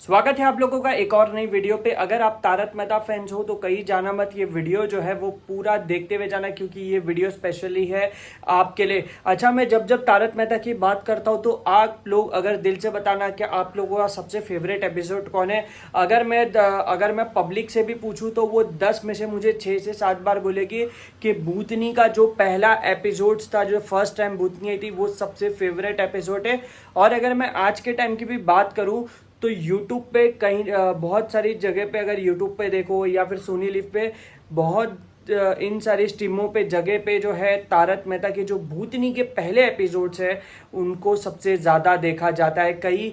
स्वागत है आप लोगों का एक और नई वीडियो पे। अगर आप तारक मेहता फैंस हो तो कहीं जाना मत, ये वीडियो जो है वो पूरा देखते हुए जाना क्योंकि ये वीडियो स्पेशली है आपके लिए। अच्छा, मैं जब जब तारक मेहता की बात करता हूँ तो आप लोग अगर दिल से बताना कि आप लोगों का सबसे फेवरेट एपिसोड कौन है। अगर मैं पब्लिक से भी पूछूं तो वो 10 में से मुझे 6 से 7 बार बोलेगी कि भूतनी का जो पहला एपिसोड था, जो फर्स्ट टाइम भूतनी आई थी, वो सबसे फेवरेट एपिसोड है। और अगर मैं आज के टाइम की भी बात करूं तो यूट्यूब पे कहीं बहुत सारी जगह पे, अगर यूट्यूब पे देखो या फिर सोनी लिव पे, बहुत इन सारी स्ट्रीमों पे जगह पे जो है तारक मेहता के जो भूतनी के पहले एपिसोड्स है उनको सबसे ज़्यादा देखा जाता है। कई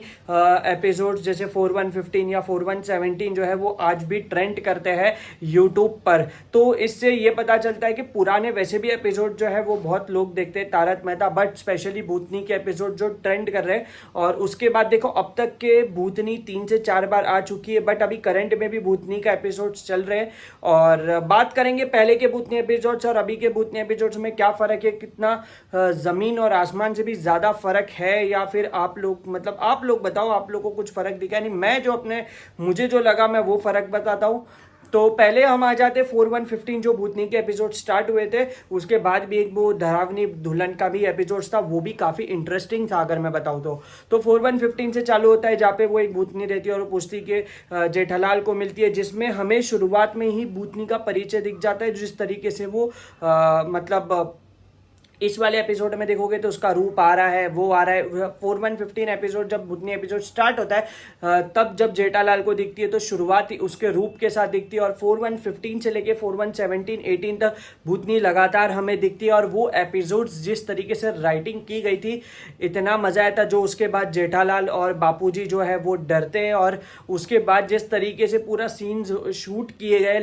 एपिसोड्स जैसे 4115 या 4117 जो है वो आज भी ट्रेंड करते हैं यूट्यूब पर। तो इससे ये पता चलता है कि पुराने वैसे भी एपिसोड जो है वो बहुत लोग देखते हैं तारक मेहता, बट स्पेशली भूतनी के एपिसोड जो ट्रेंड कर रहे हैं। और उसके बाद देखो अब तक के भूतनी 3 से 4 बार आ चुकी है, बट अभी करंट में भी भूतनी का एपिसोड चल रहे हैं। और बात करेंगे पहले के भूतनी एपिसोड्स और अभी के भूतनी एपिसोड्स में क्या फर्क है, कितना जमीन और आसमान से भी ज्यादा फर्क है, या फिर आप लोग बताओ, आप लोग को कुछ फर्क दिखा नहीं। मैं जो मुझे जो लगा मैं वो फर्क बताता हूँ। तो पहले हम आ जाते 4115 जो भूतनी के एपिसोड स्टार्ट हुए थे, उसके बाद भी एक वो डरावनी दुल्हन का भी एपिसोड था, वो भी काफी इंटरेस्टिंग था अगर मैं बताऊं तो 4115 से चालू होता है जहाँ पे वो एक भूतनी रहती है और पूछती के जेठालाल को मिलती है, जिसमें हमें शुरुआत में ही भूतनी का परिचय दिख जाता है। जिस तरीके से वो इस वाले एपिसोड में देखोगे तो उसका रूप आ रहा है, वो आ रहा है। 4115 एपिसोड जब भूतनी एपिसोड स्टार्ट होता है तब जब जेठालाल को दिखती है तो शुरुआत ही उसके रूप के साथ दिखती है। और 4115 से लेके 4117 18 तक भूतनी लगातार हमें दिखती है। और वो एपिसोड्स जिस तरीके से राइटिंग की गई थी, इतना मजा आया था। जो उसके बाद जेठालाल और बापूजी जो है वो डरते हैं, और उसके बाद जिस तरीके से पूरा सीन शूट किए गए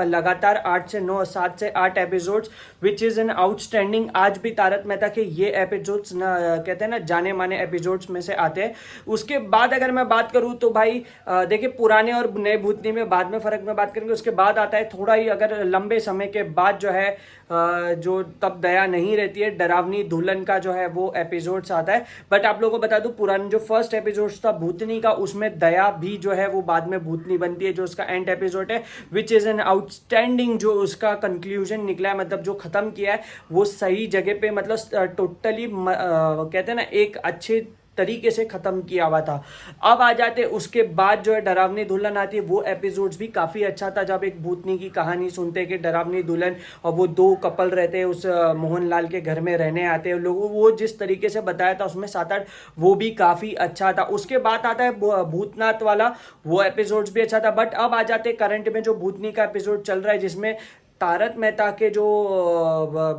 लगातार 8 से 9, 7 से 8 episodes, which is an outstanding. आज भी तारक मेहता के ये एपिसोड्स ना कहते हैं ना जाने माने एपिसोड्स में से आते हैं। उसके बाद अगर मैं बात करूं तो भाई देखिए, पुराने और नए भूतनी में बाद में फर्क में बात करेंगे। उसके बाद आता है थोड़ा ही, अगर लंबे समय के बाद जो है जो तब दया नहीं रहती है, डरावनी दुल्हन का जो है वो एपिसोड्स आता है। बट आप लोगों को बता दूं, पुराने जो फर्स्ट एपिसोड्स था भूतनी का, उसमें दया भी जो है वो बाद में भूतनी बनती है, जो उसका एंड एपिसोड है, विच इज एन आउटस्टैंडिंग। जो उसका कंक्लूजन निकला है, मतलब जो खत्म किया है वो सही जगह पे, मतलब टोटली कहते हैं ना एक अच्छे तरीके से खत्म किया हुआ था। अब आ जाते उसके बाद जो है डरावनी दुल्हन आती है, वो एपिसोड्स भी काफी अच्छा था। जब एक भूतनी की कहानी सुनते हैं कि डरावनी दुल्हन और वो 2 कपल रहते हैं, उस मोहनलाल के घर में रहने आते हैं लोग, वो जिस तरीके से बताया था उसमें 7-8, वो भी काफी अच्छा था। उसके बाद आता है भूतनाथ वाला, वो एपिसोड्स भी अच्छा था। बट अब आ जाते करंट में जो भूतनी का एपिसोड चल रहा है, जिसमें तारक मेहता के जो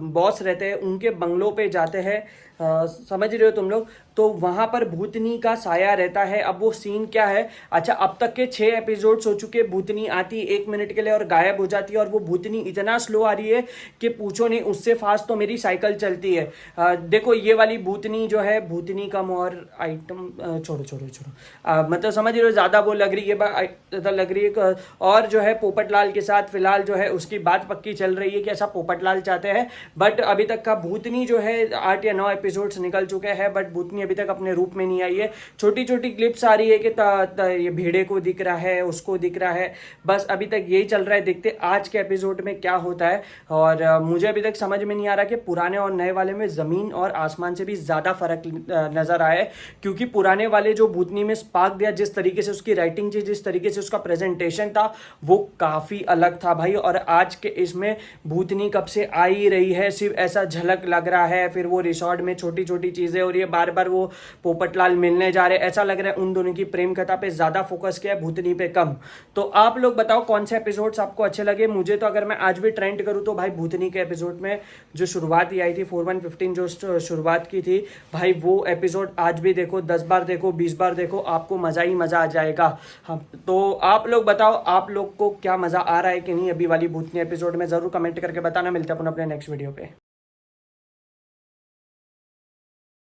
बॉस रहते हैं उनके बंगलों पे जाते हैं, समझ रहे हो तुम लोग, तो वहां पर भूतनी का साया रहता है। अब वो सीन क्या है, अच्छा अब तक के 6 एपिसोड्स हो चुके, भूतनी आती 1 मिनट के लिए और गायब हो जाती है। और वो भूतनी इतना स्लो आ रही है कि पूछो नहीं, उससे फास्ट तो मेरी साइकिल चलती है। देखो ये वाली भूतनी जो है, भूतनी कम और आइटम छोड़ो मतलब समझ रहे हो, ज्यादा वो लग रही है, और जो है पोपटलाल के साथ फिलहाल जो है उसकी बात पक्की चल रही है कि ऐसा पोपटलाल चाहते हैं। बट अभी तक का भूतनी जो है 8 या 9 एपिसोड्स निकल चुके हैं, बट भूतनी अभी तक अपने रूप में नहीं आई है। छोटी छोटी क्लिप्स आ रही है कि ये भेड़े को दिख रहा है, उसको दिख रहा है, बस अभी तक यही चल रहा है। देखते आज के एपिसोड में क्या होता है। और मुझे अभी तक समझ में नहीं आ रहा कि पुराने और नए वाले में जमीन और आसमान से भी ज्यादा फर्क नजर आया है। क्योंकि पुराने वाले जो भूतनी में स्पार्क दिया, जिस तरीके से उसकी राइटिंग थी, जिस तरीके से उसका प्रेजेंटेशन था, वो काफी अलग था भाई। और आज के इसमें भूतनी कब से आ ही रही है, सिर्फ ऐसा झलक लग रहा है। फिर वो रिसॉर्ट में छोटी छोटी चीजें, और ये बार बार वो पोपटलाल मिलने जा रहे, ऐसा लग रहा है उन दोनों की प्रेम कथा पे ज्यादा फोकस किया है, भूतनी पे कम। तो आप लोग बताओ कौन से एपिसोड्स आपको अच्छे लगे। मुझे तो अगर मैं आज भी ट्रेंड करूं तो भाई भूतनी के एपिसोड में जो शुरुआत ही आई थी 4115 जो शुरुआत की थी भाई, वो एपिसोड आज भी देखो, 10 बार देखो, 20 बार देखो, आपको मजा ही मजा आ जाएगा। हाँ, तो आप लोग बताओ आप लोग को क्या मजा आ रहा है कि नहीं अभी वाली भूतनी एपिसोड में, जरूर कमेंट करके बताना। मिलते हैं अपन अपने नेक्स्ट वीडियो पे।